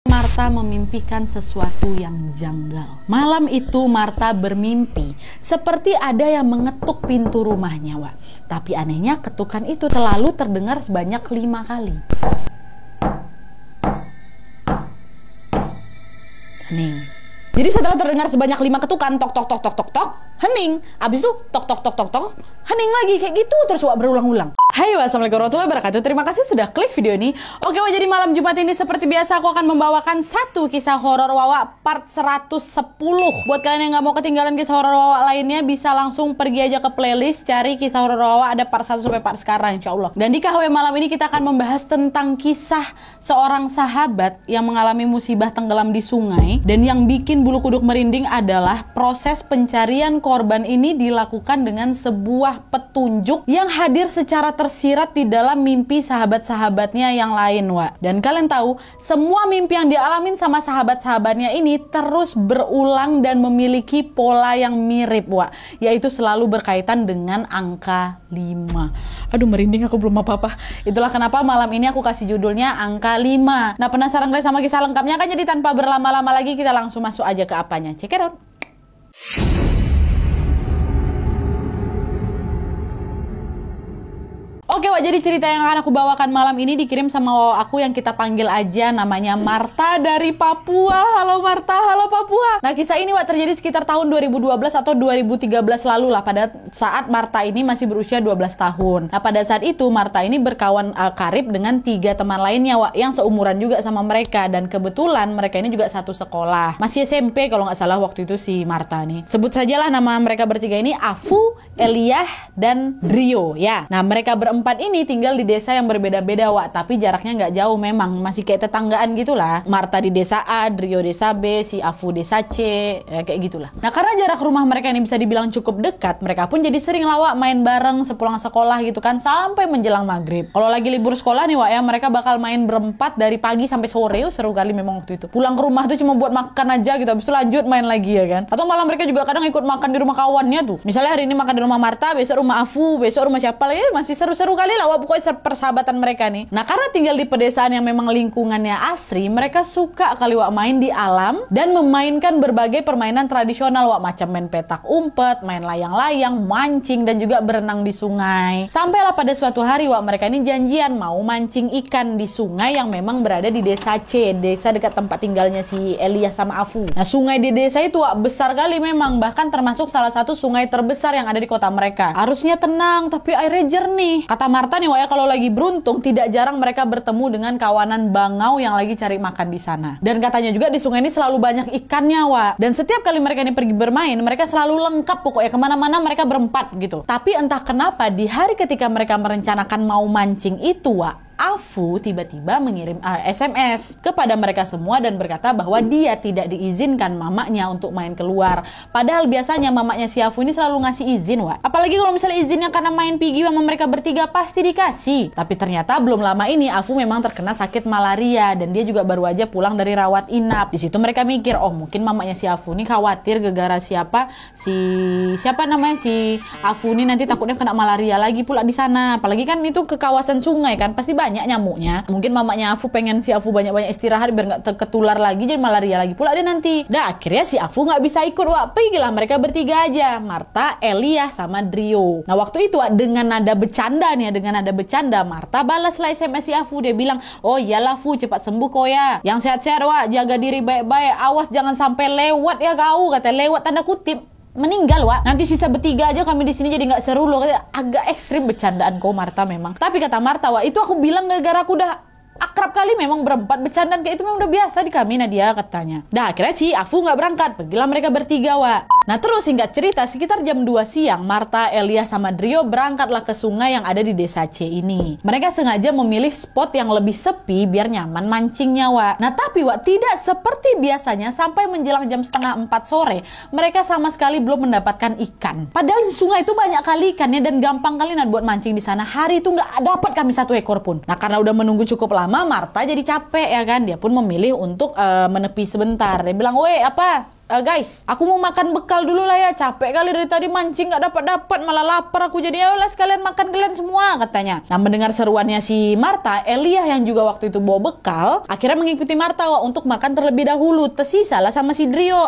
Marta memimpikan sesuatu yang janggal. Malam itu Marta bermimpi seperti ada yang mengetuk pintu rumahnya, Wak. Tapi anehnya ketukan itu selalu terdengar sebanyak 5 kali. Hening. Jadi setelah terdengar sebanyak 5 ketukan, tok tok tok tok tok tok, hening. Abis itu tok tok tok tok tok, hening lagi, kayak gitu terus, Wak, berulang-ulang. Hai, wassalamualaikum warahmatullahi wabarakatuh. Terima kasih sudah klik video ini. Oke, Wak, jadi malam Jumat ini seperti biasa aku akan membawakan satu kisah horor Wawa part 110. Buat kalian yang nggak mau ketinggalan kisah horor Wawa lainnya, bisa langsung pergi aja ke playlist, cari kisah horor Wawa, ada part 1 sampai part sekarang insya Allah. Dan di KHW malam ini kita akan membahas tentang kisah seorang sahabat yang mengalami musibah tenggelam di sungai. Dan yang bikin bulu kuduk merinding adalah proses pencarian korban ini dilakukan dengan sebuah petunjuk yang hadir secara tersirat di dalam mimpi sahabat-sahabatnya yang lain, Wak. Dan kalian tahu, semua mimpi yang dialamin sama sahabat-sahabatnya ini terus berulang dan memiliki pola yang mirip, Wak. Yaitu selalu berkaitan dengan angka 5. Aduh, merinding, aku belum apa-apa. Itulah kenapa malam ini aku kasih judulnya angka 5. Nah, penasaran kalian sama kisah lengkapnya kan? Jadi tanpa berlama-lama lagi kita langsung masuk aja ke apanya. Check it out. Oke, Wak, jadi cerita yang akan aku bawakan malam ini dikirim sama Wawa aku yang kita panggil aja namanya Marta dari Papua. Halo Marta, halo Papua. Nah, kisah ini, Wak, terjadi sekitar tahun 2012 atau 2013 lalu lah, pada saat Marta ini masih berusia 12 tahun. Nah, pada saat itu Marta ini berkawan karib dengan 3 teman lainnya, Wak, yang seumuran juga sama mereka. Dan kebetulan mereka ini juga satu sekolah. Masih SMP kalau nggak salah waktu itu si Marta nih. Sebut sajalah nama mereka bertiga ini Afu, Eliah, dan Drio ya. Nah, mereka berempat ini tinggal di desa yang berbeda-beda, Wak, tapi jaraknya nggak jauh, memang masih kayak tetanggaan gitulah. Marta di desa A, Drio desa B, si Afu desa C, ya, kayak gitulah. Nah, karena jarak rumah mereka ini bisa dibilang cukup dekat, mereka pun jadi sering lah, Wak, main bareng sepulang sekolah gitu kan, sampai menjelang maghrib. Kalau lagi libur sekolah nih, Wak, ya, mereka bakal main berempat dari pagi sampai sore. Seru kali memang waktu itu. Pulang ke rumah tuh cuma buat makan aja gitu, habis itu lanjut main lagi ya kan. Atau malah mereka juga kadang ikut makan di rumah kawannya tuh. Misalnya hari ini makan di rumah Marta, besok rumah Afu, besok rumah siapa lah ya, masih seru-seru kali lah, Wak, pokoknya persahabatan mereka nih. Nah, karena tinggal di pedesaan yang memang lingkungannya asri, mereka suka kali, Wak, main di alam dan memainkan berbagai permainan tradisional, Wak, macam main petak umpet, main layang-layang, mancing, dan juga berenang di sungai. Sampailah pada suatu hari, Wak, mereka ini janjian mau mancing ikan di sungai yang memang berada di desa C, desa dekat tempat tinggalnya si Eliah sama Afu. Nah, sungai di desa itu, Wak, besar kali memang, bahkan termasuk salah satu sungai terbesar yang ada di kota mereka. Arusnya tenang tapi airnya jernih. Kata Marta nih, Wak, ya, kalau lagi beruntung tidak jarang mereka bertemu dengan kawanan bangau yang lagi cari makan di sana. Dan katanya juga di sungai ini selalu banyak ikannya, Wak. Dan setiap kali mereka ini pergi bermain, mereka selalu lengkap pokoknya, kemana-mana mereka berempat gitu. Tapi entah kenapa di hari ketika mereka merencanakan mau mancing itu, Wak, Afu tiba-tiba mengirim SMS kepada mereka semua dan berkata bahwa dia tidak diizinkan mamanya untuk main keluar. Padahal biasanya mamanya si Afu ini selalu ngasih izin, Wak. Apalagi kalau misalnya izinnya karena main pigi sama mereka bertiga, pasti dikasih. Tapi ternyata belum lama ini Afu memang terkena sakit malaria dan dia juga baru aja pulang dari rawat inap. Di situ mereka mikir, oh mungkin mamanya si Afu ini khawatir gegara si Afu ini nanti takutnya kena malaria lagi pula di sana. Apalagi kan itu ke kawasan sungai kan, pasti banyak nyamuknya. Mungkin mamanya Afu pengen si Afu banyak-banyak istirahat biar nggak ketular lagi, jadi malaria lagi pula dia nanti. Nah, akhirnya si Afu nggak bisa ikut, Wak. Pergilah mereka bertiga aja, Marta, Eliah, sama Drio. Nah, waktu itu, Wak, dengan nada bercanda Marta balaslah SMS si Afu. Dia bilang, oh iyalah Fu, cepat sembuh kau ya. Yang sehat-sehat, Wak, jaga diri baik-baik, awas jangan sampai lewat ya kau, kata lewat tanda kutip. Meninggal, Wak. Nanti sisa bertiga aja kami di sini jadi nggak seru loh. Agak ekstrim bercandaan kau, Marta, memang. Tapi kata Marta, Wak, itu aku bilang gara-gara aku udah akrab kali memang berempat, bercandaan kayak itu memang udah biasa di kami, Nadia, katanya. Nah, akhirnya si Afu nggak berangkat, pergilah mereka bertiga, Wak. Nah, terus singkat cerita, sekitar jam 2 siang, Marta, Eliah, sama Drio berangkatlah ke sungai yang ada di desa C ini. Mereka sengaja memilih spot yang lebih sepi biar nyaman mancingnya, Wak. Nah, tapi, Wak, tidak seperti biasanya sampai menjelang jam setengah 4 sore, mereka sama sekali belum mendapatkan ikan. Padahal di sungai itu banyak kali ikannya dan gampang kali buat mancing di sana. Hari itu nggak dapat kami 1 ekor pun. Nah, karena udah menunggu cukup lama, Marta jadi capek ya kan. Dia pun memilih untuk menepi sebentar. Dia bilang, "Weh, guys, aku mau makan bekal dulu lah ya, capek kali dari tadi mancing gak dapat malah lapar aku, jadi ayolah sekalian makan kalian semua katanya. Nah, mendengar seruannya si Martha, Elia yang juga waktu itu bawa bekal akhirnya mengikuti Martha untuk makan terlebih dahulu. Tersisalah sama si Drio,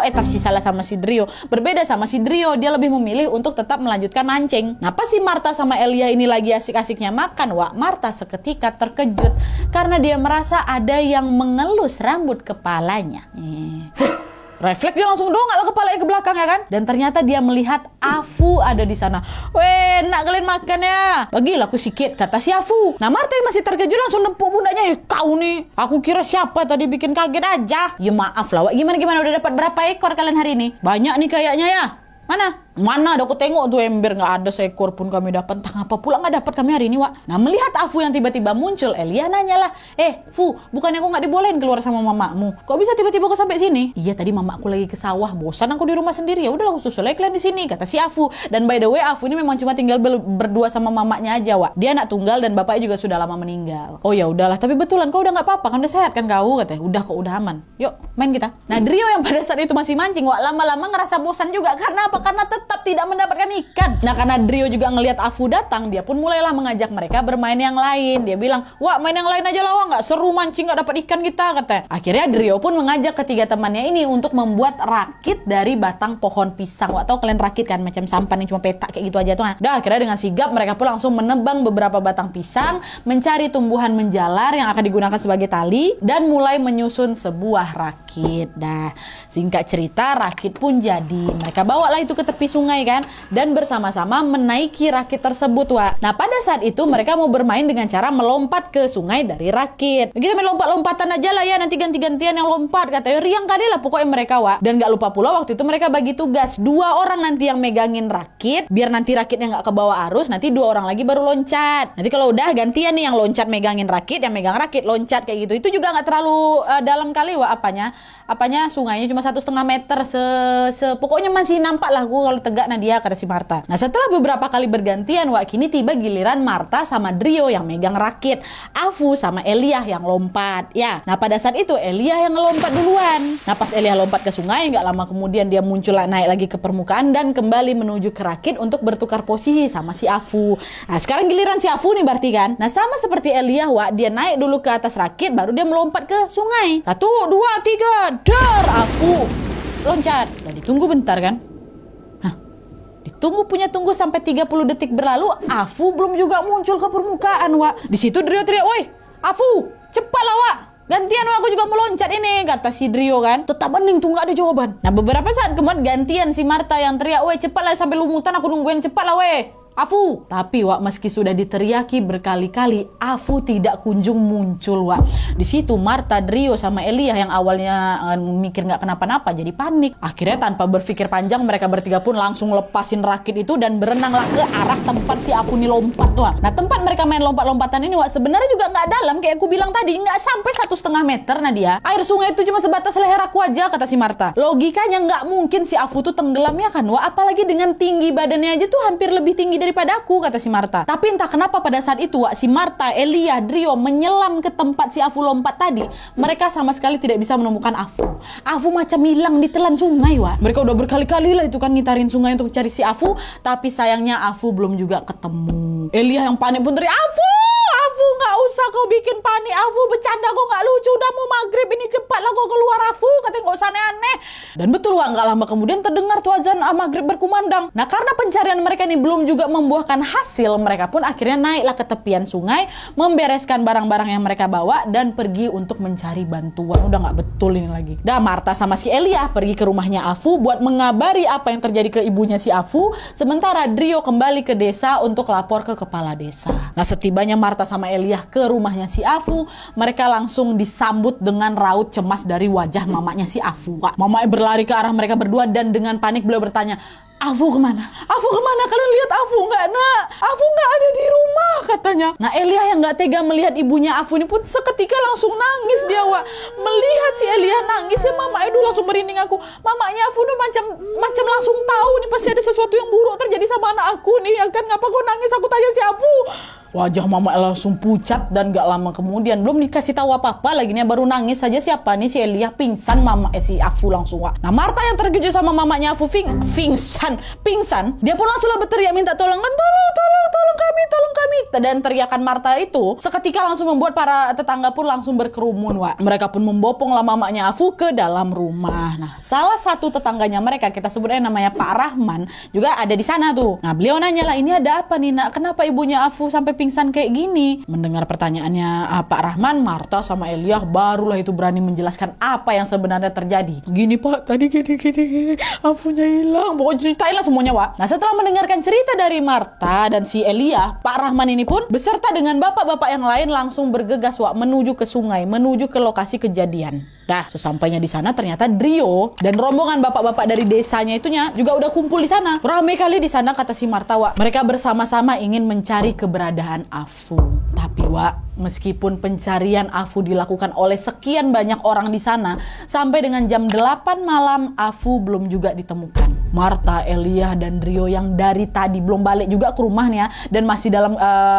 berbeda sama si Drio, dia lebih memilih untuk tetap melanjutkan mancing. Nah, pas si Martha sama Elia ini lagi asik-asiknya makan, Martha seketika terkejut karena dia merasa ada yang mengelus rambut kepalanya. Refleks dia langsung dongak kepalanya ke belakang ya kan. Dan ternyata dia melihat Afu ada di sana. Weh, nak kalian makan ya? Bagilah aku sikit, kata si Afu. Nah, Martha yang masih terkejut langsung nepuk pundaknya. Kau nih, aku kira siapa tadi, bikin kaget aja. Ya maaf lah, gimana udah dapat berapa ekor kalian hari ini? Banyak nih kayaknya ya. Mana ada aku tengok tuh ember nggak ada seekor pun kami dapat. Entah apa pula nggak dapat kami hari ini, Nah, melihat Afu yang tiba-tiba muncul, Elia nanyalah, Fu, bukannya aku nggak dibolehin keluar sama mamamu? Kok bisa tiba-tiba kau sampai sini? Iya, tadi mamaku lagi ke sawah, bosan aku di rumah sendiri. Ya udahlah, aku susul aja kalian di sini, kata si Afu. Dan by the way, Afu ini memang cuma tinggal berdua sama mamanya aja, Dia anak tunggal dan bapaknya juga sudah lama meninggal. Oh ya udahlah, tapi betulan kau udah nggak apa-apa kan, udah sehat kan kau, katanya. Udah kok, udah aman. Yuk main kita. Nah, Drio yang pada saat itu masih mancing, lama-lama ngerasa bosan juga. Karena apa? Karena tetap tidak mendapatkan ikan. Nah, karena Drio juga ngelihat Afu datang, dia pun mulailah mengajak mereka bermain yang lain. Dia bilang, main yang lain aja lah, nggak seru mancing nggak dapat ikan kita, katanya. Akhirnya Drio pun mengajak ketiga temannya ini untuk membuat rakit dari batang pohon pisang. Atau kalian rakit kan, macam sampan yang cuma petak kayak gitu aja tuh. Nah, akhirnya dengan sigap mereka pun langsung menebang beberapa batang pisang, mencari tumbuhan menjalar yang akan digunakan sebagai tali, dan mulai menyusun sebuah rakit. Nah, singkat cerita, rakit pun jadi. Mereka bawalah itu ke tepi sungai kan, dan bersama-sama menaiki rakit tersebut, Nah, pada saat itu mereka mau bermain dengan cara melompat ke sungai dari rakit. Kita main lompat-lompatan aja lah ya, nanti ganti-gantian yang lompat, katanya. Riang kali lah pokoknya mereka, Dan gak lupa pula waktu itu mereka bagi tugas, 2 orang nanti yang megangin rakit, biar nanti rakitnya gak ke bawah arus, nanti 2 orang lagi baru loncat. Nanti kalau udah gantian nih, yang loncat megangin rakit, yang megang rakit loncat kayak gitu. Itu juga gak terlalu dalam kali, apanya sungainya cuma 1,5 meter, pokoknya masih nampak lah gue kalau tegak dia, kata si Martha. Nah, setelah beberapa kali bergantian, kini tiba giliran Martha sama Drio yang megang rakit, Afu sama Elia yang lompat. Ya, nah pada saat itu Elia yang ngelompat duluan. Nah, pas Elia lompat ke sungai, nggak lama kemudian dia muncul naik lagi ke permukaan dan kembali menuju ke rakit untuk bertukar posisi sama si Afu. Nah, sekarang giliran si Afu nih berarti kan. Nah, sama seperti Elia, dia naik dulu ke atas rakit, baru dia melompat ke sungai. 1, 2, 3, dar! Afu loncat. Dan ditunggu bentar kan. Tunggu sampai 30 detik berlalu, Afu belum juga muncul ke permukaan, Di situ Drio teriak, "Woi, Afu, cepatlah, gantian aku juga mau loncat ini," kata si Drio kan. Tetap bening tuh, gak ada jawaban. Nah, beberapa saat kemudian gantian si Martha yang teriak, "Woi, cepatlah sampai lumutan, aku nungguin, cepatlah Afu." Tapi meski sudah diteriaki berkali-kali, Afu tidak kunjung muncul, Di situ Martha, Drio sama Elia yang awalnya mikir nggak kenapa-napa jadi panik. Akhirnya tanpa berpikir panjang, mereka bertiga pun langsung lepasin rakit itu dan berenanglah ke arah tempat si Afu nih lompat, Nah, tempat mereka main lompat-lompatan ini, sebenarnya juga nggak dalam kayak aku bilang tadi, nggak sampai 1,5 meter, Nadia. Air sungai itu cuma sebatas leher aku aja, kata si Martha. Logikanya nggak mungkin si Afu tuh tenggelam ya kan, apalagi dengan tinggi badannya aja tuh hampir lebih tinggi daripada aku, kata si Martha. Tapi entah kenapa pada saat itu, si Martha, Elia, Drio menyelam ke tempat si Afu lompat tadi, mereka sama sekali tidak bisa menemukan Afu. Afu macam hilang ditelan sungai, Mereka udah berkali-kali lah itu kan ngitarin sungai untuk cari si Afu, tapi sayangnya Afu belum juga ketemu. Elia yang panik pun teriak, "Afu, nggak usah kau bikin panik, Afu, bercanda kok nggak lucu, udah mau maghrib ini, cepatlah kau keluar, Afu," katanya, "nggak usah aneh-aneh." Dan betul, nggak lama kemudian terdengar tuh azan maghrib berkumandang. Nah, karena pencarian mereka ini belum juga membuahkan hasil, mereka pun akhirnya naiklah ke tepian sungai, membereskan barang-barang yang mereka bawa dan pergi untuk mencari bantuan. Udah nggak betul ini lagi. Dah, Martha sama si Elia pergi ke rumahnya Afu buat mengabari apa yang terjadi ke ibunya si Afu, sementara Drio kembali ke desa untuk lapor ke kepala desa. Nah, setibanya Martha sama Elia ke rumahnya si Afu, mereka langsung disambut dengan raut cemas dari wajah mamanya si Afu. Mamanya berlari ke arah mereka berdua dan dengan panik beliau bertanya, Afu kemana? Afu kemana? Kalian lihat Afu nggak, nak? Afu nggak ada di rumah, katanya. Nah, Elia yang nggak tega melihat ibunya Afu ini pun seketika langsung nangis dia, Wak. Melihat si Elia nangis, ya mama Edu langsung merinding aku. Mamanya Afu tuh macam langsung tahu nih pasti ada sesuatu yang buruk terjadi sama anak aku nih, ya kan? Ngapa kau nangis? Aku tanya si Afu. Wajah mama langsung pucat dan gak lama kemudian belum dikasih tahu apa-apa lagi nih, baru nangis saja siapa nih si Elia pingsan, si Afu langsung, Wak. Nah, Marta yang terkejut sama mamanya Afu pingsan, dia pun langsung berteriak minta tolong kan, tolong kami. Dan teriakan Marta itu seketika langsung membuat para tetangga pun langsung berkerumun, Wak. Mereka pun memboponglah mamanya Afu ke dalam rumah. Nah, salah satu tetangganya mereka, kita sebutnya namanya Pak Rahman, juga ada di sana tuh. Nah, beliau nanya lah, ini ada apa nih, nak? Kenapa ibunya Afu sampai pingsan kayak gini? Mendengar pertanyaannya Pak Rahman, Marta sama Elia barulah itu berani menjelaskan apa yang sebenarnya terjadi. Gini Pak, tadi gini, Afunya hilang. Pokoknya ceritain lah semuanya, Wak. Nah, setelah mendengarkan cerita dari Marta dan si Elia, Pak Rahman ini pun beserta dengan bapak-bapak yang lain langsung bergegas, Wak, menuju ke sungai, menuju ke lokasi kejadian. Dah, sesampainya di sana ternyata Drio dan rombongan bapak-bapak dari desanya itunya juga udah kumpul di sana. Ramai kali di sana, kata si Marta, Wak. Mereka bersama-sama ingin mencari keberadaan Afu. Tapi, Wak, meskipun pencarian Afu dilakukan oleh sekian banyak orang di sana, sampai dengan jam 8 malam Afu belum juga ditemukan. Marta, Elia, dan Drio yang dari tadi belum balik juga ke rumahnya dan masih dalam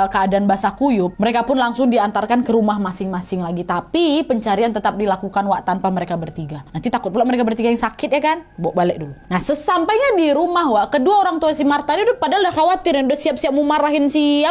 keadaan basah kuyup, mereka pun langsung diantarkan ke rumah masing-masing lagi. Tapi pencarian tetap dilakukan, Wak, tanpa mereka bertiga. Nanti takut pula mereka bertiga yang sakit, ya kan? Bawa balik dulu. Nah, sesampainya di rumah, Wak, kedua orang tua si Marta ini udah padahal udah khawatir, udah siap-siap mau marahin si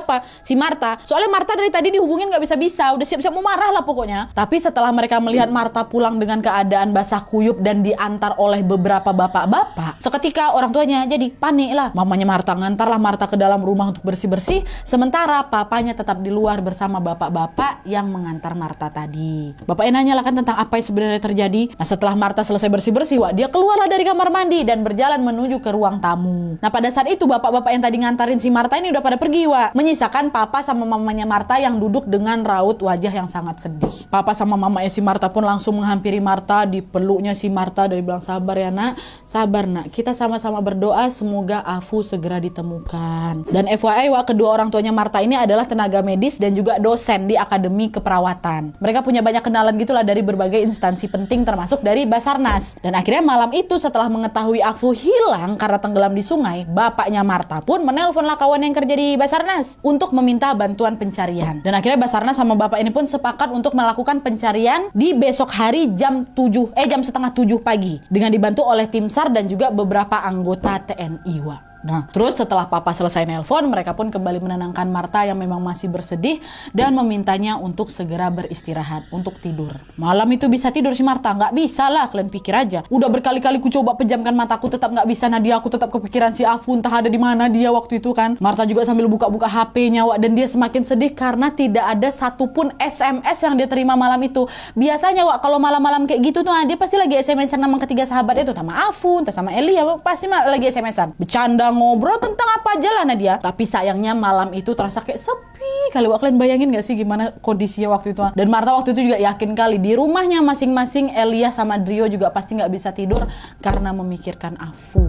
Marta. Soalnya Marta dari tadi dihubungin gak bisa-bisa, udah siap-siap mau marah lah pokoknya. Tapi setelah mereka melihat Marta pulang dengan keadaan basah kuyup dan diantar oleh beberapa bapak-bapak, seketika orang tuanya jadi panik lah. Mamanya Marta ngantarlah Marta ke dalam rumah untuk bersih-bersih, sementara papanya tetap di luar bersama bapak-bapak yang mengantar Marta tadi. Bapaknya nanya lah kan tentang apa yang sebenarnya terjadi. Nah, setelah Marta selesai bersih-bersih, Wak, dia keluarlah dari kamar mandi dan berjalan menuju ke ruang tamu. Nah, pada saat itu bapak-bapak yang tadi ngantarin si Marta ini udah pada pergi, Wak, menyisakan papa sama mamanya Marta yang duduk dengan raut wajah yang sangat sedih. Papa sama mamanya si Marta pun langsung menghampiri Marta, dipeluknya si Marta dan bilang, sabar ya nak, sabar nak, kita sama-sama berdoa semoga Afu segera ditemukan. Dan FYI, Wak, kedua orang tuanya Marta ini adalah tenaga medis dan juga dosen di Akademi Keperawatan. Mereka punya banyak kenalan gitulah dari berbagai instansi penting termasuk dari Basarnas. Dan akhirnya malam itu setelah mengetahui Afu hilang karena tenggelam di sungai, bapaknya Marta pun menelponlah kawan yang kerja di Basarnas untuk meminta bantuan pencarian. Dan akhirnya Basarnas sama bapak ini pun sepakat untuk melakukan pencarian di besok hari jam setengah 7 pagi dengan dibantu oleh tim SAR dan juga beberapa anggota TNI, Wak. Nah, terus setelah papa selesai nelpon, mereka pun kembali menenangkan Marta yang memang masih bersedih dan memintanya untuk segera beristirahat, untuk tidur. Malam itu bisa tidur si Marta? Nggak bisa lah, kalian pikir aja. Udah berkali-kali ku coba pejamkan mataku, tetap nggak bisa. Nadia, aku tetap kepikiran si Afu, entah ada di mana dia waktu itu kan. Marta juga sambil buka-buka HP-nya, Wak, dan dia semakin sedih karena tidak ada satupun SMS yang dia terima malam itu. Biasanya, Wak, kalau malam-malam kayak gitu tuh, dia pasti lagi SMS-an sama ketiga sahabat itu, sama Afu, entah sama Elia, pasti lagi SMS-an. Bercanda, ngobrol tentang apa aja lah Nadia. Tapi sayangnya malam itu terasa kayak sepi kali, Wak. Kalian bayangin gak sih gimana kondisinya waktu itu? Dan Marta waktu itu juga yakin kali di rumahnya masing-masing Elia sama Drio juga pasti gak bisa tidur karena memikirkan Afu.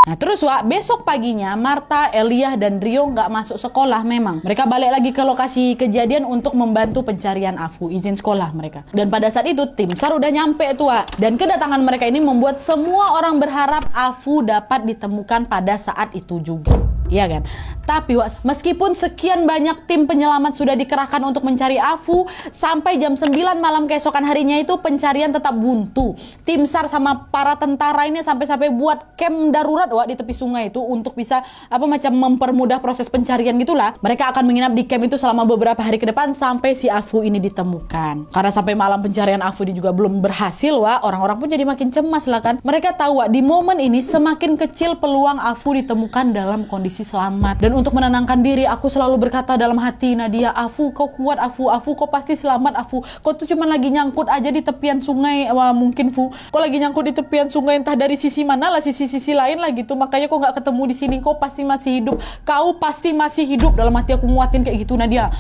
Nah terus, Wak, besok paginya Marta, Elia, dan Drio nggak masuk sekolah memang. Mereka balik lagi ke lokasi kejadian untuk membantu pencarian Afu, izin sekolah mereka. Dan pada saat itu tim SAR udah nyampe tuh, Wak. Dan kedatangan mereka ini membuat semua orang berharap Afu dapat ditemukan pada saat itu juga. Iya kan? Tapi, Wak, meskipun sekian banyak tim penyelamat sudah dikerahkan untuk mencari Afu, sampai jam 9 malam keesokan harinya itu pencarian tetap buntu. Tim SAR sama para tentara ini sampai-sampai buat camp darurat, Wak, di tepi sungai itu untuk bisa macam mempermudah proses pencarian gitulah. Mereka akan menginap di camp itu selama beberapa hari ke depan sampai si Afu ini ditemukan. Karena sampai malam pencarian Afu ini juga belum berhasil, Wak, orang-orang pun jadi makin cemas lah kan. Mereka tahu, Wak, di momen ini semakin kecil peluang Afu ditemukan dalam kondisi selamat. Dan untuk menenangkan diri, aku selalu berkata dalam hati, Nadia, Afu, kau kuat, Afu, kau pasti selamat, Afu. Kau tuh cuma lagi nyangkut aja di tepian sungai, mungkin, Fu. Kau lagi nyangkut di tepian sungai, entah dari sisi mana lah, sisi lain lah gitu. Makanya kau nggak ketemu di sini. Kau pasti masih hidup. Kau pasti masih hidup. Dalam hati aku nguatin kayak gitu, Nadia.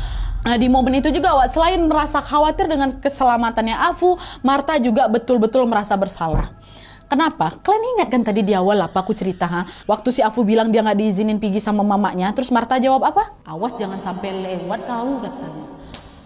Nah, di momen itu juga, Wak, selain merasa khawatir dengan keselamatannya Afu, Marta juga betul-betul merasa bersalah. Kenapa? Kalian ingat kan tadi di awal apa aku cerita, ha? Waktu si Afu bilang dia nggak diizinin pergi sama mamanya, terus Marta jawab apa? Awas jangan sampai lewat kau, katanya.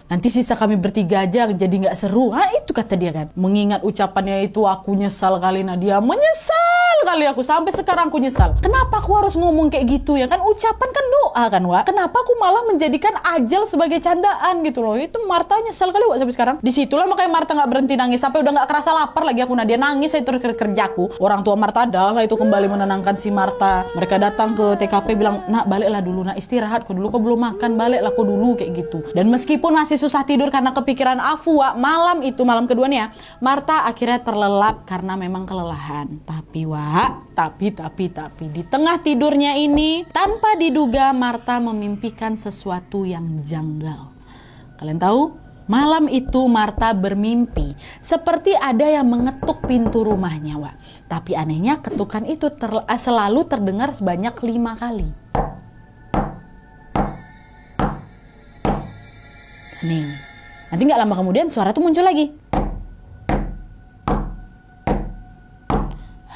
Nanti sisa kami bertiga aja jadi nggak seru. Itu kata dia kan. Mengingat ucapannya itu aku nyesal kali Nadia. Menyesal kali aku. Sampai sekarang aku nyesal. Kenapa aku harus ngomong kayak gitu ya kan? Ucapan kan doa kan Wak. Kenapa aku malah menjadikan ajal sebagai candaan gitu loh. Itu Marta nyesal kali Wak sampai sekarang. Disitulah makanya Marta nggak berhenti nangis. Sampai udah nggak kerasa lapar lagi aku Nadia. Nangis saya terus kerjaku. Orang tua Marta adalah itu kembali menenangkan si Marta. Mereka datang ke TKP bilang, nak baliklah dulu, nak istirahat kok dulu, kok belum makan, baliklah kok dulu kayak gitu. Dan meskipun masih susah tidur karena kepikiran Afu, Wak, malam kedua nih ya, Marta akhirnya terlelap karena memang kelelahan. Tapi Wak, tapi di tengah tidurnya ini tanpa diduga Marta memimpikan sesuatu yang janggal. Kalian tahu? Malam itu Marta bermimpi seperti ada yang mengetuk pintu rumahnya, Wak. Tapi anehnya ketukan itu selalu terdengar sebanyak 5 kali. Hening. Nanti gak lama kemudian suara tuh muncul lagi.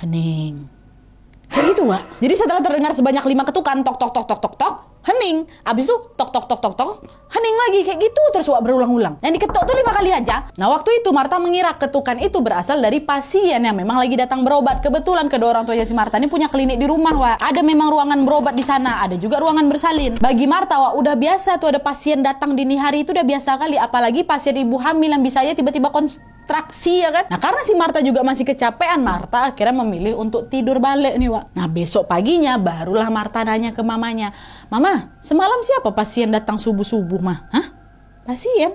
Hening. Kayak gitu Wak. Jadi setelah terdengar sebanyak 5 ketukan, tok tok tok tok tok tok, hening. Abis itu tok tok tok tok tok, hening lagi kayak gitu terus Wak, berulang-ulang. Yang diketok tuh 5 kali aja. Nah waktu itu Marta mengira ketukan itu berasal dari pasien yang memang lagi datang berobat. Kebetulan kedua orang tuanya si Marta ini punya klinik di rumah Wak. Ada memang ruangan berobat di sana, ada juga ruangan bersalin. Bagi Marta Wak udah biasa tuh ada pasien datang dini hari itu udah biasa kali. Apalagi pasien ibu hamil yang bisa aja tiba-tiba kontraksi ya kan. Nah karena si Marta juga masih kecapean, Marta akhirnya memilih untuk tidur balik nih Wak. Nah besok paginya barulah Marta nanya ke mamanya, Mama, semalam siapa pasien datang subuh-subuh mah? Hah? Pasien?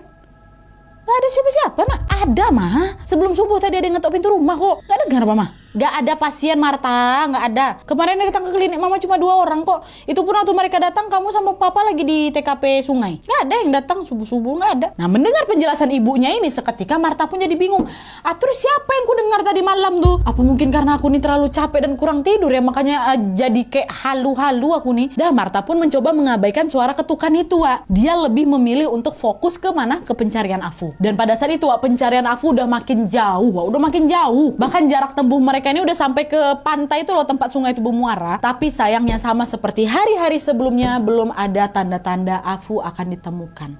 Gak ada siapa-siapa nak. Ada mah. Sebelum subuh tadi ada yang ngetok pintu rumah kok. Gak dengar apa mah? Gak ada pasien Marta, gak ada. Kemarin yang datang ke klinik mama cuma 2 orang kok. Itu pun waktu mereka datang kamu sama papa lagi di TKP sungai. Gak ada yang datang subuh-subuh, gak ada. Nah mendengar penjelasan ibunya ini seketika Marta pun jadi bingung. Terus siapa yang ku dengar tadi malam tuh? Apa mungkin karena aku nih terlalu capek dan kurang tidur ya makanya jadi kayak halu-halu aku nih. Dah Marta pun mencoba mengabaikan suara ketukan itu Wak. Dia lebih memilih untuk fokus ke mana? Ke pencarian Afu. Dan pada saat itu Wak, pencarian Afu udah makin jauh Wak. Udah makin jauh. Bahkan jarak tempuh mereka ini udah sampai ke pantai itu loh, tempat sungai itu bermuara. Tapi sayangnya sama seperti hari-hari sebelumnya, belum ada tanda-tanda Afu akan ditemukan.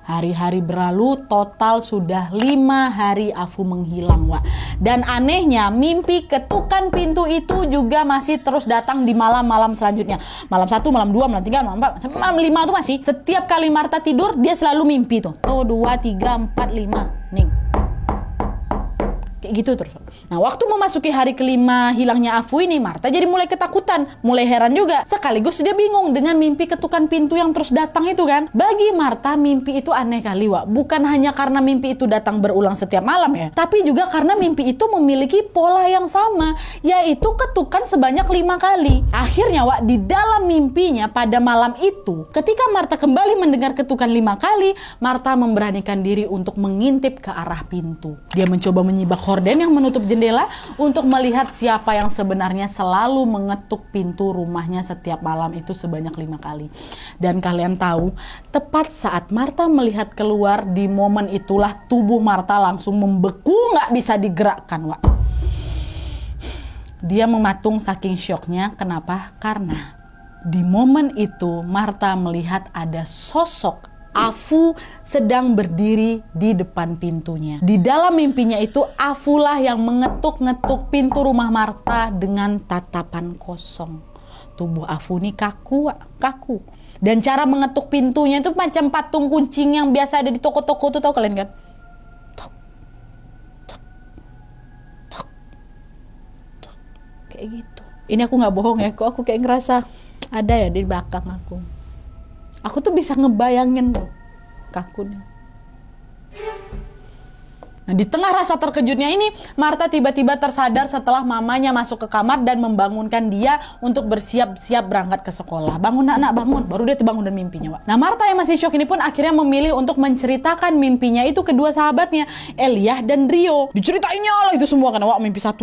Hari-hari berlalu, total sudah 5 hari Afu menghilang Wak. Dan anehnya mimpi ketukan pintu itu juga masih terus datang di malam-malam selanjutnya. Malam 1, malam 2, malam 3, malam 4, sampai malam 5 tuh masih. Setiap kali Marta tidur dia selalu mimpi tuh. 2, 3, 4, 5. Ning. Kayak gitu terus. Nah waktu memasuki hari kelima hilangnya Afu ini, Marta jadi mulai ketakutan, mulai heran juga. Sekaligus dia bingung dengan mimpi ketukan pintu yang terus datang itu kan. Bagi Marta mimpi itu aneh kali Wak. Bukan hanya karena mimpi itu datang berulang setiap malam ya, tapi juga karena mimpi itu memiliki pola yang sama, yaitu ketukan sebanyak 5 kali. Akhirnya Wak, di dalam mimpinya pada malam itu, ketika Marta kembali mendengar ketukan 5 kali, Marta memberanikan diri untuk mengintip ke arah pintu. Dia mencoba menyibak horden yang menutup jendela untuk melihat siapa yang sebenarnya selalu mengetuk pintu rumahnya setiap malam itu sebanyak 5 kali. Dan kalian tahu, tepat saat Marta melihat keluar, di momen itulah tubuh Marta langsung membeku, nggak bisa digerakkan Wak. Dia mematung saking syoknya. Kenapa? Karena di momen itu Marta melihat ada sosok Afu sedang berdiri di depan pintunya. Di dalam mimpinya itu Afulah yang mengetuk-ngetuk pintu rumah Marta dengan tatapan kosong. Tubuh Afu ini kaku. Dan cara mengetuk pintunya itu macam patung kuncing yang biasa ada di toko-toko tuh, tau kalian kan? Tok, tok, tok, tok. Kayak gitu. Ini aku gak bohong ya, kok aku kayak ngerasa ada ya di belakang aku. Aku tuh bisa ngebayangin tuh kakunya. Nah, di tengah rasa terkejutnya ini, Marta tiba-tiba tersadar setelah mamanya masuk ke kamar dan membangunkan dia untuk bersiap-siap berangkat ke sekolah. Bangun nak, bangun. Baru dia terbangun dari mimpinya, Wak. Nah, Marta yang masih syok ini pun akhirnya memilih untuk menceritakan mimpinya itu kedua sahabatnya, Elia dan Rio. Diceritainnya lah itu semua kan, Wak, mimpi 1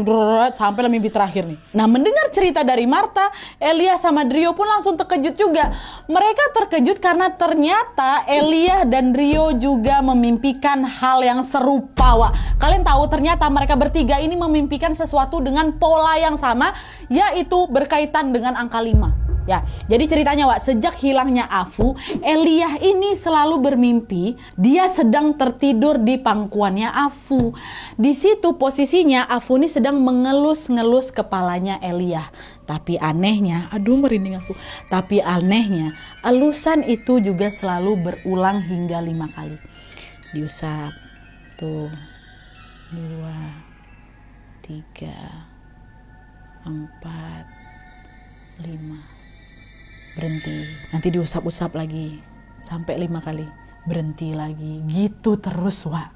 sampai lah mimpi terakhir nih. Nah, mendengar cerita dari Marta, Elia sama Rio pun langsung terkejut juga. Mereka terkejut karena ternyata Elia dan Rio juga memimpikan hal yang serupa, Wak. Kalian tahu ternyata mereka bertiga ini memimpikan sesuatu dengan pola yang sama, yaitu berkaitan dengan angka 5. Ya, jadi ceritanya Wak, sejak hilangnya Afu, Eliah ini selalu bermimpi dia sedang tertidur di pangkuannya Afu. Di situ posisinya Afu ini sedang mengelus-ngelus kepalanya Eliah. Tapi anehnya, aduh merinding aku. Tapi anehnya, elusan itu juga selalu berulang hingga 5 kali. Diusap, tuh, 2, 3, 4, 5. Berhenti, nanti diusap-usap lagi sampai 5 kali, berhenti lagi, gitu terus Wak,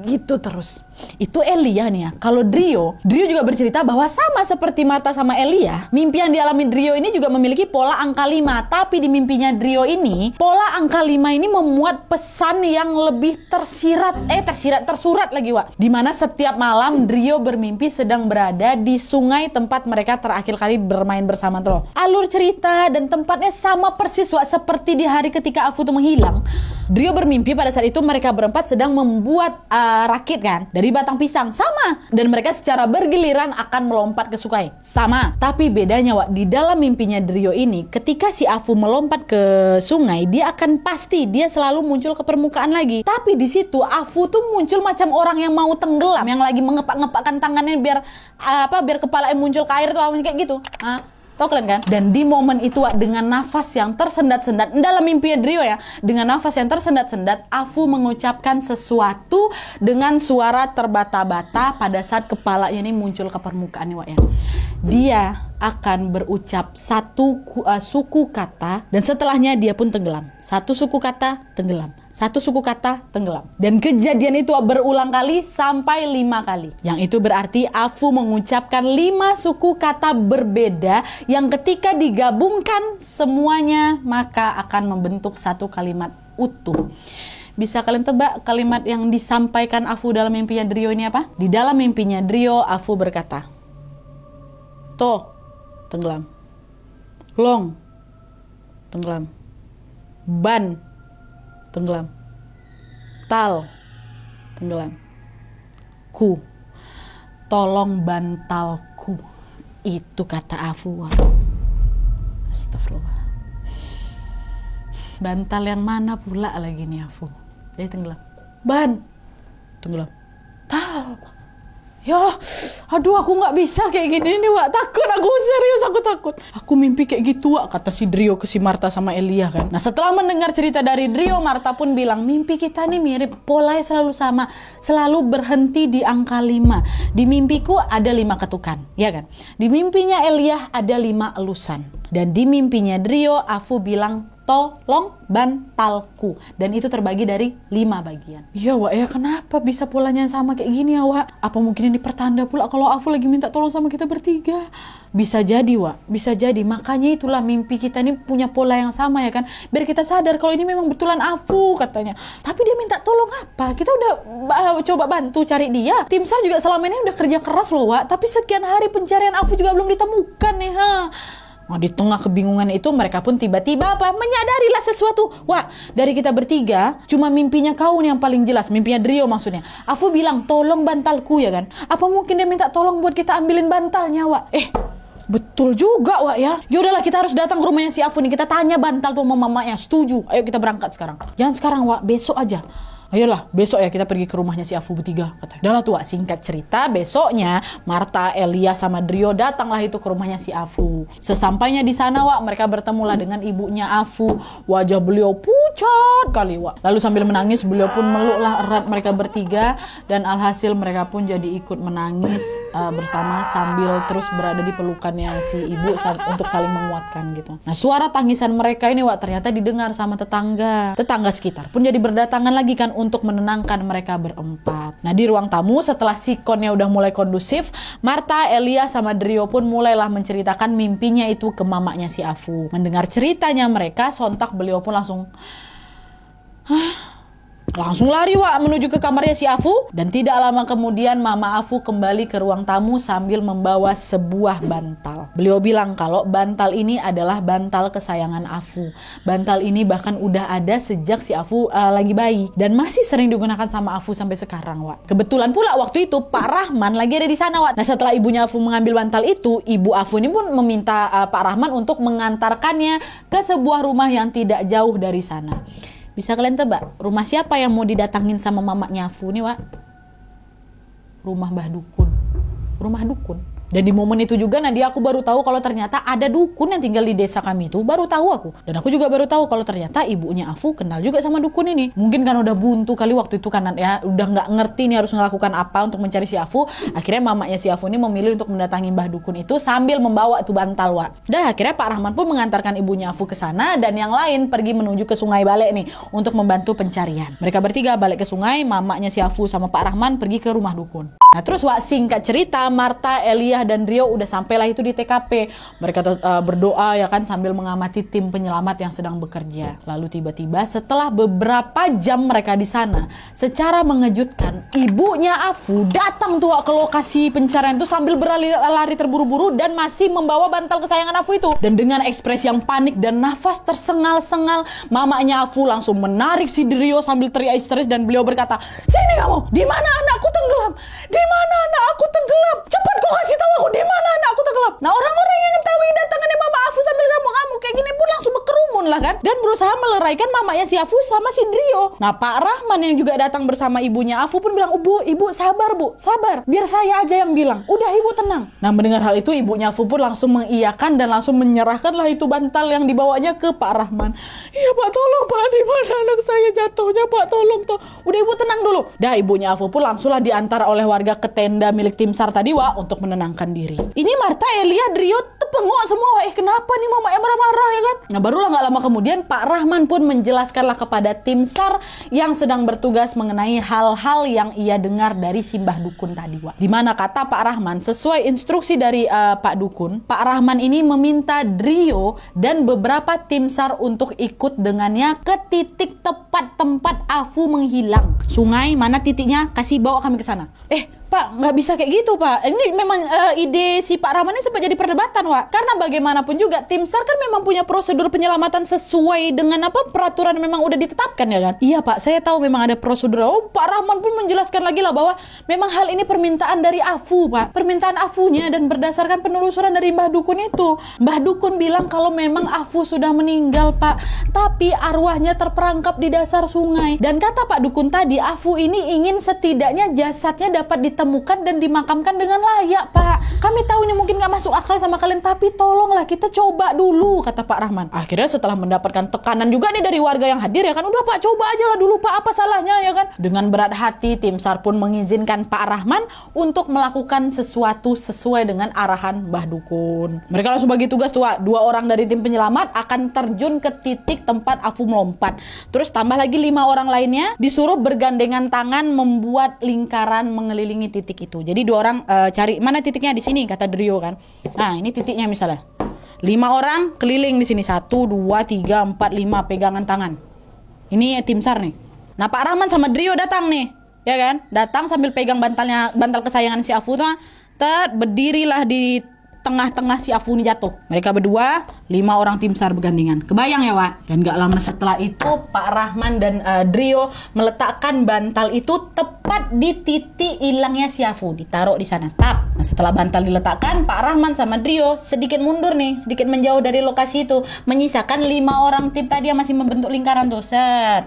gitu terus. Itu Eliah nih ya. Kalau Drio juga bercerita bahwa sama seperti Marta sama Eliah, mimpi yang dialami Drio ini juga memiliki pola angka 5. Tapi di mimpinya Drio ini, pola angka 5 ini memuat pesan yang lebih tersurat lagi Wak. Dimana setiap malam Drio bermimpi sedang berada di sungai tempat mereka terakhir kali bermain bersama tuh. Alur cerita dan tempatnya sama persis Wak, seperti di hari ketika Afu tuh menghilang. Drio bermimpi pada saat itu mereka berempat sedang membuat rakit kan dari batang pisang, sama, dan mereka secara bergiliran akan melompat ke sungai, sama. Tapi bedanya Wak, di dalam mimpinya Drio ini, ketika si Afu melompat ke sungai, dia selalu muncul ke permukaan lagi. Tapi di situ Afu tuh muncul macam orang yang mau tenggelam, yang lagi mengepak-ngepakkan tangannya biar kepalanya muncul ke air tuh, kayak gitu. Tahu kalian kan? Dan di momen itu Wak, dengan nafas yang tersendat-sendat, dalam mimpi Drio ya, dengan nafas yang tersendat-sendat, Afu mengucapkan sesuatu dengan suara terbata-bata pada saat kepalanya ini muncul ke permukaan nih Wak ya. Dia akan berucap satu suku kata, dan setelahnya dia pun tenggelam. Satu suku kata, tenggelam. Satu suku kata, tenggelam. Dan kejadian itu berulang kali sampai 5 kali. Yang itu berarti Afu mengucapkan 5 suku kata berbeda yang ketika digabungkan semuanya maka akan membentuk satu kalimat utuh. Bisa kalian tebak kalimat yang disampaikan Afu dalam mimpinya Drio ini apa? Di dalam mimpinya Drio, Afu berkata, "To, tenggelam. Long, tenggelam. Ban, tenggelam. Tal, tenggelam. Ku, tolong bantalku." Itu kata Afu. Astagfirullah. Bantal yang mana pula lagi nih Afu? Jadi tenggelam. Ban, tenggelam. Tal. Ya, aduh aku nggak bisa kayak gini nih Wak, takut aku, serius aku takut. Aku mimpi kayak gitu Wak, kata si Drio ke si Marta sama Eliah kan. Nah setelah mendengar cerita dari Drio, Marta pun bilang mimpi kita nih mirip, polanya selalu sama, selalu berhenti di angka 5. Di mimpiku ada 5 ketukan, ya kan? Di mimpinya Eliah ada 5 elusan. Dan di mimpinya Drio, Afu bilang tolong bantalku, dan itu terbagi dari 5 bagian. Iya Wak ya, kenapa bisa polanya sama kayak gini ya Wak? Apa mungkin ini pertanda pula kalau Afu lagi minta tolong sama kita bertiga? Bisa jadi Wak, bisa jadi. Makanya itulah mimpi kita ini punya pola yang sama ya kan, biar kita sadar kalau ini memang betulan Afu katanya. Tapi dia minta tolong apa? Kita udah coba bantu cari dia. Tim SAR juga selama ini udah kerja keras loh Wak, tapi sekian hari pencarian Afu juga belum ditemukan nih Nah, di tengah kebingungan itu mereka pun tiba-tiba menyadarilah sesuatu. Wah, dari kita bertiga cuma mimpinya kau nih yang paling jelas, mimpinya Drio maksudnya. Afu bilang tolong bantalku ya kan. Apa mungkin dia minta tolong buat kita ambilin bantalnya Wak? Betul juga Wak ya. Yaudahlah, kita harus datang ke rumahnya si Afu nih. Kita tanya bantal tuh sama mamanya. Setuju. Ayo kita berangkat sekarang. Jangan sekarang Wak, besok aja. Ayolah, besok ya kita pergi ke rumahnya si Afu bertiga, katanya. Udah lah tuh Wak, singkat cerita, besoknya Marta, Eliah sama Drio datanglah itu ke rumahnya si Afu. Sesampainya di sana Wak, mereka bertemulah dengan ibunya Afu. Wajah beliau pucat kali Wak. Lalu sambil menangis beliau pun meluklah erat mereka bertiga, dan alhasil mereka pun jadi ikut menangis bersama sambil terus berada di pelukannya si ibu untuk saling menguatkan gitu. Nah, suara tangisan mereka ini Wak ternyata didengar sama tetangga sekitar pun jadi berdatangan lagi kan untuk menenangkan mereka berempat. Nah, di ruang tamu setelah sikonnya udah mulai kondusif, Marta, Eliah sama Drio pun mulailah menceritakan mimpinya itu ke mamanya si Afu. Mendengar ceritanya mereka, sontak beliau pun langsung, Langsung lari Wak menuju ke kamarnya si Afu. Dan tidak lama kemudian Mama Afu kembali ke ruang tamu sambil membawa sebuah bantal. Beliau bilang kalau bantal ini adalah bantal kesayangan Afu. Bantal ini bahkan udah ada sejak si Afu lagi bayi. Dan masih sering digunakan sama Afu sampai sekarang Wak. Kebetulan pula waktu itu Pak Rahman lagi ada di sana Wak. Nah setelah ibunya Afu mengambil bantal itu, ibu Afu ini pun meminta Pak Rahman untuk mengantarkannya ke sebuah rumah yang tidak jauh dari sana. Bisa kalian tebak, rumah siapa yang mau didatangin sama mamanya Afu nih, Wak? Rumah Mbah Dukun. Rumah Dukun. Dan di momen itu juga Nadia aku baru tahu kalau ternyata ada dukun yang tinggal di desa kami itu. Baru tahu aku. Dan aku juga baru tahu kalau ternyata ibunya Afu kenal juga sama dukun ini. Mungkin kan udah buntu kali waktu itu kan ya, udah nggak ngerti nih harus melakukan apa untuk mencari si Afu. Akhirnya mamanya si Afu ini memilih untuk mendatangi Mbah Dukun itu sambil membawa tuh bantal Wak. Dan akhirnya Pak Rahman pun mengantarkan ibunya Afu ke sana dan yang lain pergi menuju ke Sungai Balek nih untuk membantu pencarian. Mereka bertiga balik ke sungai, mamanya si Afu sama Pak Rahman pergi ke rumah dukun. Nah terus Wak singkat cerita Marta, Elia dan Rio udah sampailah itu di TKP. Mereka berdoa ya kan sambil mengamati tim penyelamat yang sedang bekerja. Lalu tiba-tiba setelah beberapa jam mereka di sana, secara mengejutkan ibunya Afu datang tuh ke lokasi pencarian itu sambil berlari terburu-buru dan masih membawa bantal kesayangan Afu itu. Dan dengan ekspresi yang panik dan nafas tersengal-sengal, mamanya Afu langsung menarik si Rio sambil teriak histeris dan beliau berkata, "Sini kamu, di mana anakku tenggelam? Di mana anak aku tenggelam? Cepat kau kasih tahu aku di mana anak aku tenggelam." Nah orang-orang yang ngetahui datangannya Mama Afu sambil ngamuk-ngamuk kayak gini pun langsung berkerumun lah kan, dan berusaha meleraikan mamanya si Afu sama si Rio. Nah Pak Rahman yang juga datang bersama ibunya Afu pun bilang, ibu sabar bu, sabar, biar saya aja yang bilang, udah ibu tenang." Nah mendengar hal itu ibunya Afu pun langsung mengiyakan dan langsung menyerahkanlah itu bantal yang dibawanya ke Pak Rahman. "Iya Pak, tolong Pak, di mana anak saya jatuhnya Pak, tolong toh." "Udah ibu tenang dulu." Dah ibunya Afu pun langsunglah diantar oleh warga ke tenda milik tim SAR tadi Wak untuk menenangkan diri. Ini Marta, Elia, Rio tepengok semua Wak. Kenapa nih mama yang marah-marah ya kan? Nah barulah gak lama kemudian Pak Rahman pun menjelaskanlah kepada tim SAR yang sedang bertugas mengenai hal-hal yang ia dengar dari si Mbah Dukun tadi Wak. Dimana kata Pak Rahman sesuai instruksi dari Pak Dukun, Pak Rahman ini meminta Rio dan beberapa tim SAR untuk ikut dengannya ke titik tepat tempat Afu menghilang. Sungai mana titiknya? Kasih bawa kami ke sana. Pak, nggak bisa kayak gitu Pak. Ini memang ide si Pak Rahman ini sempat jadi perdebatan Wak. Karena bagaimanapun juga tim SAR kan memang punya prosedur penyelamatan sesuai dengan apa peraturan yang memang udah ditetapkan ya kan. Iya Pak, saya tahu memang ada prosedur. Pak Rahman pun menjelaskan lagi lah bahwa memang hal ini permintaan dari Afu Pak. Permintaan Afunya dan berdasarkan penelusuran dari Mbah Dukun itu. Mbah Dukun bilang kalau memang Afu sudah meninggal Pak, tapi arwahnya terperangkap di dasar sungai. Dan kata Pak Dukun tadi, Afu ini ingin setidaknya jasadnya dapat ditemukan dan dimakamkan dengan layak Pak. Kami tahu ini mungkin gak masuk akal sama kalian, tapi tolonglah kita coba dulu, kata Pak Rahman. Akhirnya setelah mendapatkan tekanan juga nih dari warga yang hadir ya kan, udah Pak coba aja lah dulu Pak, apa salahnya ya kan. Dengan berat hati tim SAR pun mengizinkan Pak Rahman untuk melakukan sesuatu sesuai dengan arahan Mbah Dukun. Mereka langsung bagi tugas tuh, 2 orang dari tim penyelamat akan terjun ke titik tempat Afu melompat. Terus tambah lagi 5 orang lainnya disuruh bergandengan tangan membuat lingkaran mengelilingi titik itu. Jadi 2 orang cari mana titiknya, di sini kata Drio kan. Nah ini titiknya misalnya 5 orang keliling di sini, 1, 2, 3, 4, 5 pegangan tangan. Ini tim SAR nih. Nah Pak Rahman sama Drio datang nih, ya kan? Datang sambil pegang bantal kesayangan si Afu tuh, berdirilah di tengah-tengah si Afu ini jatuh. Mereka berdua, 5 orang tim SAR bergandengan. Kebayang ya Wak? Dan gak lama setelah itu Pak Rahman dan Drio meletakkan bantal itu tepat di titik hilangnya si Afu, ditaruh di sana. Nah setelah bantal diletakkan, Pak Rahman sama Drio sedikit mundur nih, sedikit menjauh dari lokasi itu, menyisakan 5 orang tim tadi yang masih membentuk lingkaran tuh. Set.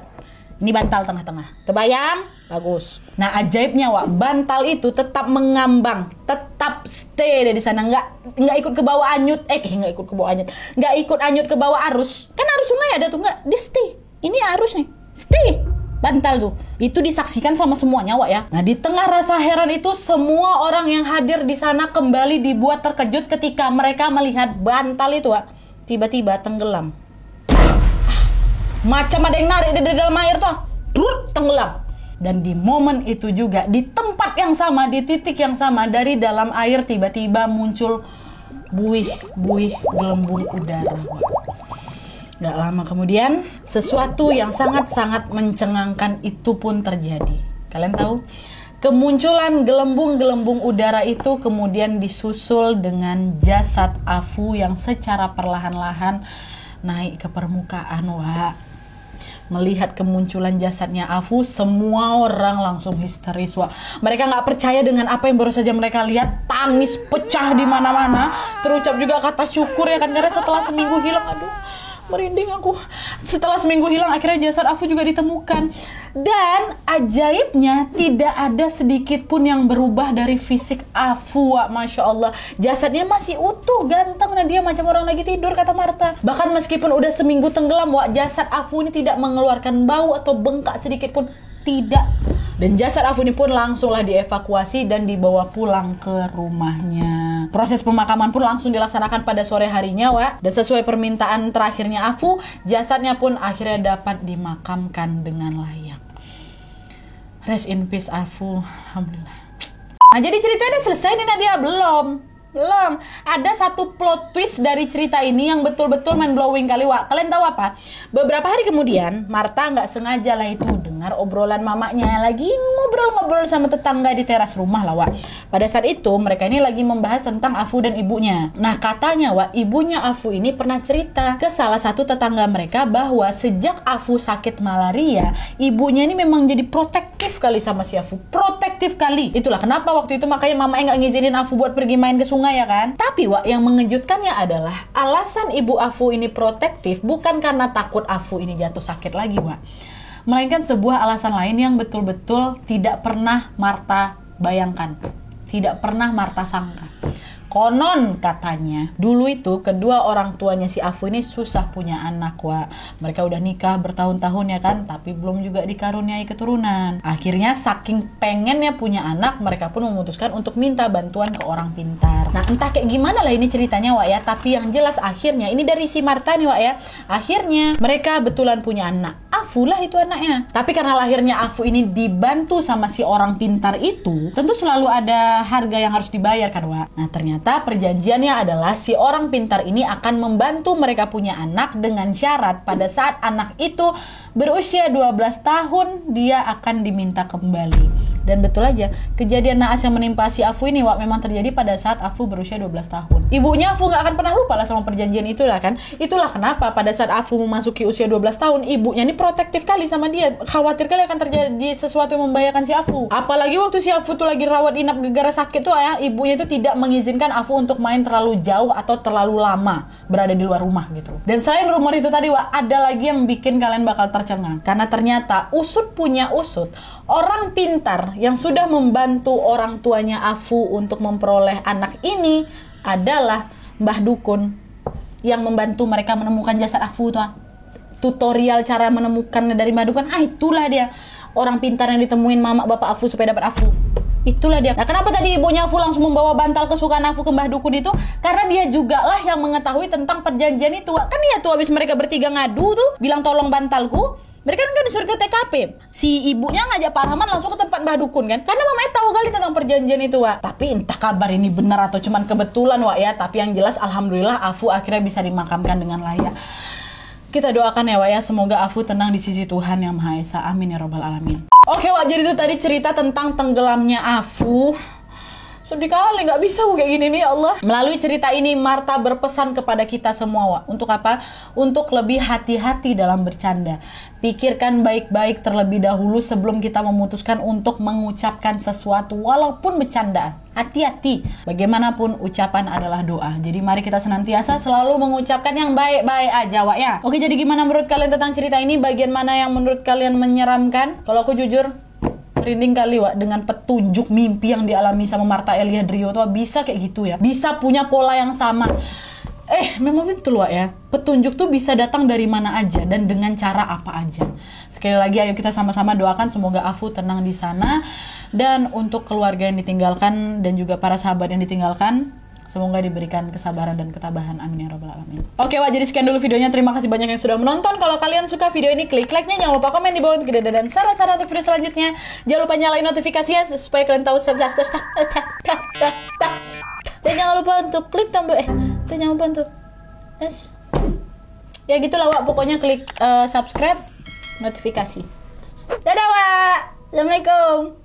Ini bantal tengah-tengah. Kebayang? Bagus. Nah ajaibnya Wak, bantal itu tetap mengambang, tetap stay di sana, nggak ikut ke bawah anyut, nggak ikut ke bawah anyut, nggak ikut anyut ke bawah arus. Kan arus sungai ada tuh, nggak, dia stay. Ini arus nih, stay. Bantal tuh, itu disaksikan sama semuanya Wak ya. Nah di tengah rasa heran itu, semua orang yang hadir di sana kembali dibuat terkejut ketika mereka melihat bantal itu Wak tiba-tiba tenggelam. Macam ada yang narik dari dalam air tuh, tenggelam. Dan di momen itu juga, di tempat yang sama, di titik yang sama, dari dalam air tiba-tiba muncul buih-buih gelembung udara. Gak lama kemudian, sesuatu yang sangat-sangat mencengangkan itu pun terjadi. Kalian tahu? Kemunculan gelembung-gelembung udara itu kemudian disusul dengan jasad Afu yang secara perlahan-lahan naik ke permukaan. Wah, melihat kemunculan jasadnya Afu, semua orang langsung histeris. Wah, mereka nggak percaya dengan apa yang baru saja mereka lihat. Tangis pecah di mana-mana. Terucap juga kata syukur ya kan, karena setelah seminggu hilang, aduh, merinding aku. Setelah seminggu hilang, akhirnya jasad Afu juga ditemukan. Dan ajaibnya, tidak ada sedikit pun yang berubah dari fisik Afu, Wak. Masya Allah. Jasadnya masih utuh, ganteng, dan dia macam orang lagi tidur, kata Marta. Bahkan meskipun udah seminggu tenggelam, Wak, jasad Afu ini tidak mengeluarkan bau atau bengkak sedikit pun. Tidak. Dan jasad Afu ini pun langsunglah dievakuasi dan dibawa pulang ke rumahnya. Proses pemakaman pun langsung dilaksanakan pada sore harinya, Wak. Dan sesuai permintaan terakhirnya Afu, jasadnya pun akhirnya dapat dimakamkan dengan layak. Rest in peace Afu. Alhamdulillah. Nah, jadi ceritanya udah selesai nih Nadia? Belum. Ada satu plot twist dari cerita ini yang betul-betul mind blowing kali, Wak. Kalian tahu apa? Beberapa hari kemudian, Marta nggak sengaja lah itu dengar obrolan mamanya lagi ngobrol-ngobrol sama tetangga di teras rumah lah, Wak. Pada saat itu mereka ini lagi membahas tentang Afu dan ibunya. Nah, katanya, Wak, ibunya Afu ini pernah cerita ke salah satu tetangga mereka bahwa sejak Afu sakit malaria, ibunya ini memang jadi protektif kali sama si Afu. Protektif kali. Itulah kenapa waktu itu makanya mamanya nggak ngizinin Afu buat pergi main ke sungai, ya kan? Tapi, Wak, yang mengejutkannya adalah alasan ibu Afu ini protektif bukan karena takut Afu ini jatuh sakit lagi, Wak. Melainkan sebuah alasan lain yang betul-betul tidak pernah Marta bayangkan. Tidak pernah Marta sangka. Konon katanya, dulu itu kedua orang tuanya si Afu ini susah punya anak, Wak. Mereka udah nikah bertahun-tahun ya kan, tapi belum juga dikaruniai keturunan. Akhirnya saking pengennya punya anak, mereka pun memutuskan untuk minta bantuan ke orang pintar. Nah, entah kayak gimana lah ini ceritanya, Wak, ya. Tapi yang jelas akhirnya, ini dari si Marta nih, Wak, ya. Akhirnya mereka betulan punya anak. Afu lah itu anaknya. Tapi karena lahirnya Afu ini dibantu sama si orang pintar itu, tentu selalu ada harga yang harus dibayar kan, Wak. Nah, ternyata perjanjiannya adalah si orang pintar ini akan membantu mereka punya anak dengan syarat pada saat anak itu berusia 12 tahun dia akan diminta kembali. Dan betul aja, kejadian naas yang menimpa si Afu ini, Wak, memang terjadi pada saat Afu berusia 12 tahun. Ibunya Afu gak akan pernah lupa lah sama perjanjian itulah kan. Itulah kenapa pada saat Afu memasuki usia 12 tahun, ibunya ini protektif kali sama dia. Khawatir kali akan terjadi sesuatu yang membahayakan si Afu. Apalagi waktu si Afu tuh lagi rawat inap gara-gara sakit tuh, ya, ibunya itu tidak mengizinkan Afu untuk main terlalu jauh atau terlalu lama berada di luar rumah gitu. Dan selain rumor itu tadi, Wak, ada lagi yang bikin kalian bakal tercengang. Karena ternyata usut punya usut, orang pintar yang sudah membantu orang tuanya Afu untuk memperoleh anak ini adalah Mbah Dukun yang membantu mereka menemukan jasad Afu tuh. Tutorial cara menemukannya dari Mbah Dukun, itulah dia orang pintar yang ditemuin mama bapak Afu supaya dapat Afu. Itulah dia. Nah, kenapa tadi ibunya Afu langsung membawa bantal kesukaan Afu ke Mbah Dukun itu? Karena dia juga lah yang mengetahui tentang perjanjian itu. Kan dia tuh habis mereka bertiga ngadu tuh, bilang tolong bantalku. Mereka kan disuruh ke TKP. Si ibunya ngajak Pak Rahman langsung ke tempat Mbah Dukun kan. Karena mamanya tahu kali tentang perjanjian itu, Wak. Tapi entah kabar ini benar atau cuman kebetulan, Wak, ya. Tapi yang jelas alhamdulillah Afu akhirnya bisa dimakamkan dengan layak. Kita doakan ya, Wak, ya, semoga Afu tenang di sisi Tuhan Yang Maha Esa. Amin ya Rabbal Alamin. Oke, Wak, jadi itu tadi cerita tentang tenggelamnya Afu. Sedih kali, nggak bisa kayak gini nih, ya Allah. Melalui cerita ini, Marta berpesan kepada kita semua, Wak. Untuk apa? Untuk lebih hati-hati dalam bercanda. Pikirkan baik-baik terlebih dahulu sebelum kita memutuskan untuk mengucapkan sesuatu, walaupun bercandaan. Hati-hati. Bagaimanapun, ucapan adalah doa. Jadi mari kita senantiasa selalu mengucapkan yang baik-baik aja, Wak, ya. Oke, jadi gimana menurut kalian tentang cerita ini? Bagian mana yang menurut kalian menyeramkan? Kalau aku jujur, merinding kali, Wak, dengan petunjuk mimpi yang dialami sama Marta Elia Drio tuh bisa kayak gitu ya. Bisa punya pola yang sama. Memang betul, Wak, ya. Petunjuk tuh bisa datang dari mana aja dan dengan cara apa aja. Sekali lagi ayo kita sama-sama doakan semoga Afu tenang di sana. Dan untuk keluarga yang ditinggalkan dan juga para sahabat yang ditinggalkan, semoga diberikan kesabaran dan ketabahan. Amin ya Rabbal Alamin. Oke, Wak, jadi sekian dulu videonya. Terima kasih banyak yang sudah menonton. Kalau kalian suka video ini, klik like-nya. Jangan lupa komen di bawah untuk ide dan saran-saran untuk video selanjutnya. Jangan lupa nyalain notifikasinya supaya kalian tahu. Dan jangan lupa untuk klik tombol jangan lupa untuk Ya gitulah Wak, pokoknya klik subscribe, notifikasi. Dadah Wak. Assalamualaikum.